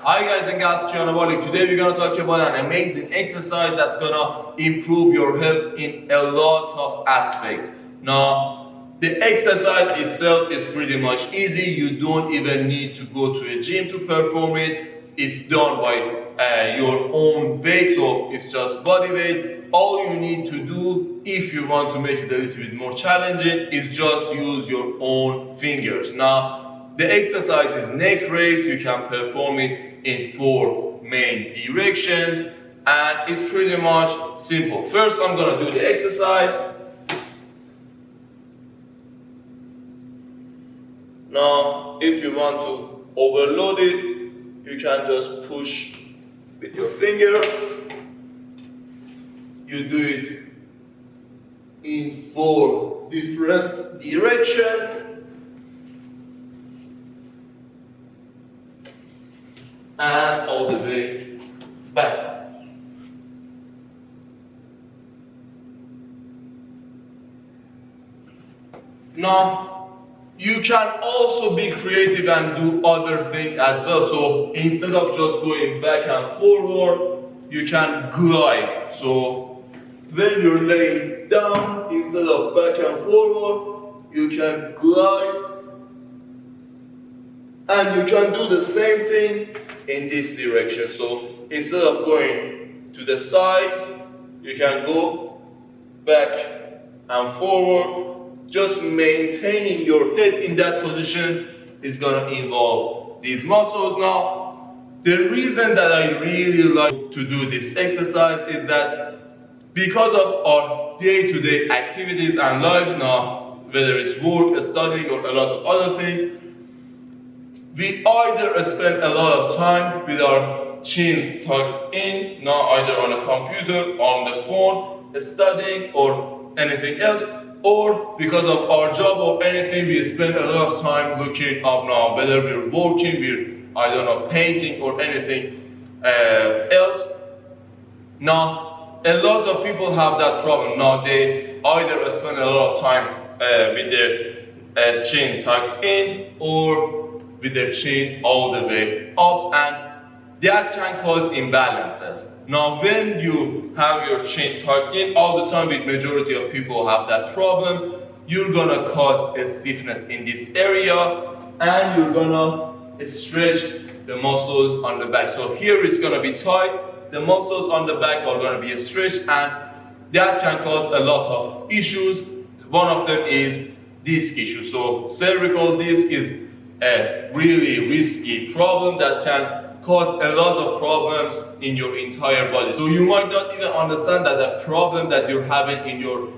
Hi guys and gals, today we're going to talk about an amazing exercise that's going to improve your health in a lot of aspects. Now, the exercise itself is pretty much easy. You don't even need to go to a gym to perform it. It's done by your own weight, so it's just body weight. All you need to do, if you want to make it a little bit more challenging, is just use your own fingers. Now, the exercise is neck raise. You can perform it in 4 main directions, and it's pretty much simple. First, I'm gonna do the exercise. Now, if you want to overload it, you can just push with your finger. You do it in 4 different directions. And all the way back. Now, you can also be creative and do other things as well. So instead of just going back and forward, you can glide. So when you're laying down, instead of back and forward, you can glide. And you can do the same thing in this direction. So instead of going to the sides, you can go back and forward. Just maintaining your head in that position is gonna involve these muscles. Now, the reason that I really like to do this exercise is that because of our day-to-day activities and lives now, whether it's work, studying, or a lot of other things, we either spend a lot of time with our chins tucked in, now either on a computer, on the phone, studying, or anything else, or because of our job or anything, we spend a lot of time looking up now, whether we're working, we're, painting or anything else. Now, a lot of people have that problem. Now, they either spend a lot of time with their chin tucked in, or with their chin all the way up, and that can cause imbalances. Now, when you have your chin tucked in all the time, with majority of people have that problem, you're gonna cause a stiffness in this area, and you're gonna stretch the muscles on the back. So here it's gonna be tight, the muscles on the back are gonna be stretched, and that can cause a lot of issues. One of them is disc issue. So cervical disc is a really risky problem that can cause a lot of problems in your entire body. So you might not even understand that the problem that you're having in your,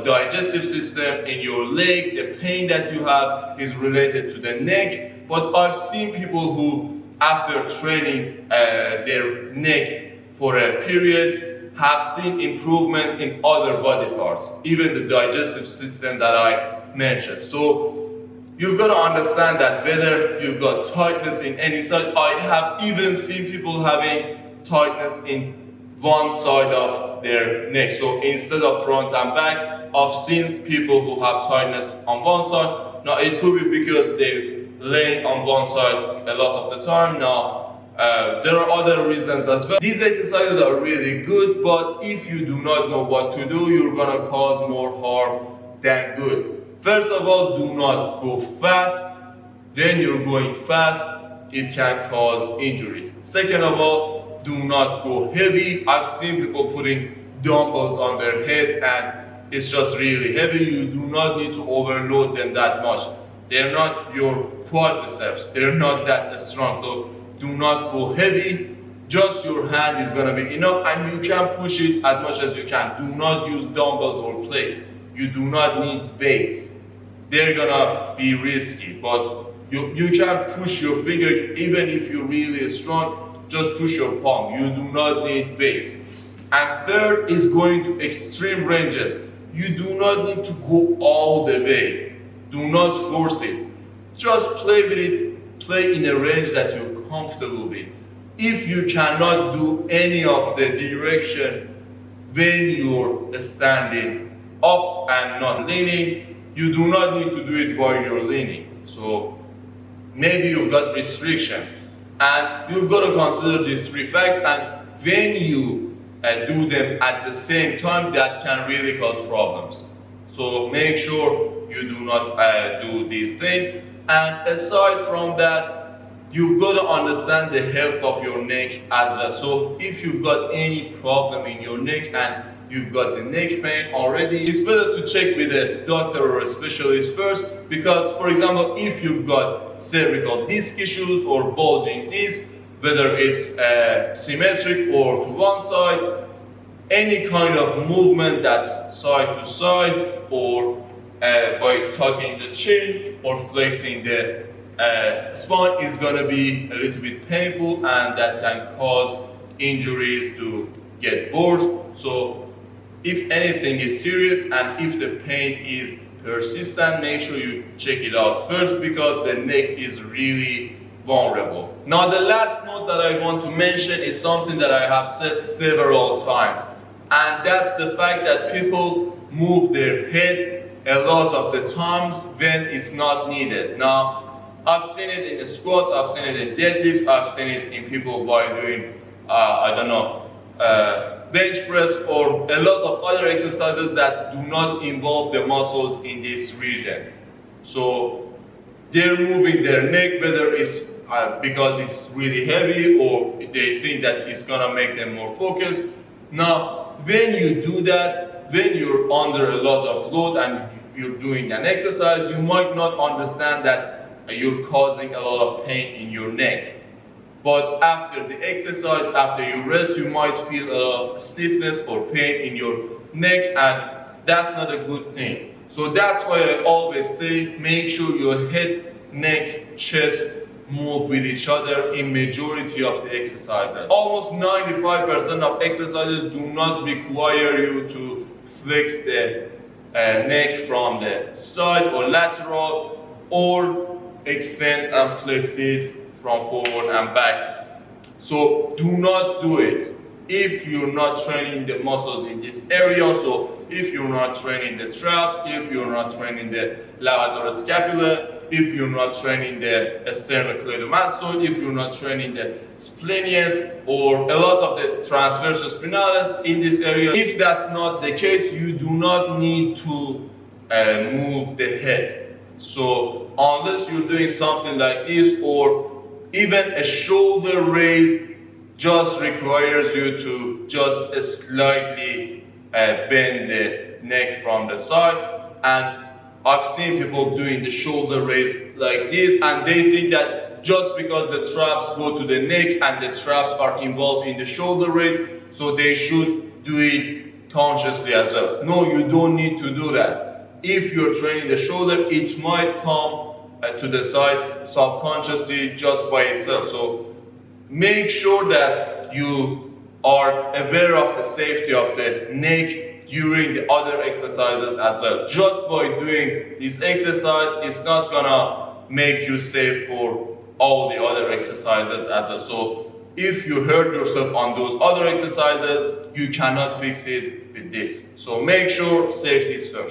digestive system, in your leg, the pain that you have is related to the neck. But I've seen people who, after training their neck for a period, have seen improvement in other body parts, even the digestive system that I mentioned. So you've got to understand that whether you've got tightness in any side, I have even seen people having tightness in one side of their neck. So instead of front and back, I've seen people who have tightness on one side. Now, it could be because they're laying on one side a lot of the time. Now, there are other reasons as well. These exercises are really good, but if you do not know what to do, you're gonna cause more harm than good. First of all, do not go fast. When you're going fast, it can cause injuries. Second of all, do not go heavy. I've seen people putting dumbbells on their head and it's just really heavy. You do not need to overload them that much. They're not your quadriceps. They're not that strong. So do not go heavy. Just your hand is gonna be enough, and you can push it as much as you can. Do not use dumbbells or plates. You do not need weights. They're gonna be risky, but you can push your finger. Even if you're really strong, just push your palm. You do not need weights. And third is going to extreme ranges. You do not need to go all the way. Do not force it. Just play with it. Play in a range that you're comfortable with. If you cannot do any of the direction when you're standing up and not leaning, you do not need to do it while you're leaning. So maybe you've got restrictions. And you've got to consider these three facts, and when you do them at the same time, that can really cause problems. So make sure you do not do these things. And aside from that, you've got to understand the health of your neck as well. So if you've got any problem in your neck and you've got the neck pain already, it's better to check with a doctor or a specialist first, because for example, if you've got cervical disc issues or bulging disc, whether it's symmetric or to one side, any kind of movement that's side to side, or by tucking the chin or flexing the spine is going to be a little bit painful, and that can cause injuries to get worse. So if anything is serious and if the pain is persistent, make sure you check it out first, because the neck is really vulnerable. Now the last note that I want to mention is something that I have said several times, and that's the fact that people move their head a lot of the times when it's not needed. Now I've seen it in the squats, I've seen it in deadlifts, I've seen it in people while doing bench press or a lot of other exercises that do not involve the muscles in this region. So they're moving their neck, whether it's because it's really heavy or they think that it's gonna make them more focused. Now, when you do that, when you're under a lot of load and you're doing an exercise, you might not understand that you're causing a lot of pain in your neck. But after the exercise, after you rest, you might feel a lot of stiffness or pain in your neck, and that's not a good thing. So that's why I always say, make sure your head, neck, chest move with each other in majority of the exercises. Almost 95% of exercises do not require you to flex the neck from the side or lateral, or extend and flex it from forward and back. So do not do it if you're not training the muscles in this area. So if you're not training the traps, if you're not training the levator scapula, if you're not training the sternocleidomastoid, if you're not training the splenius or a lot of the transversus spinalis in this area, if that's not the case, you do not need to move the head. So unless you're doing something like this, or even a shoulder raise just requires you to just slightly bend the neck from the side. And I've seen people doing the shoulder raise like this, and they think that just because the traps go to the neck and the traps are involved in the shoulder raise, so they should do it consciously as well. No, you don't need to do that. If you're training the shoulder, it might come to the side subconsciously just by itself. So make sure that you are aware of the safety of the neck during the other exercises as well. Just by doing this exercise, it's not gonna make you safe for all the other exercises as well. So if you hurt yourself on those other exercises, you cannot fix it with this. So make sure safety is first.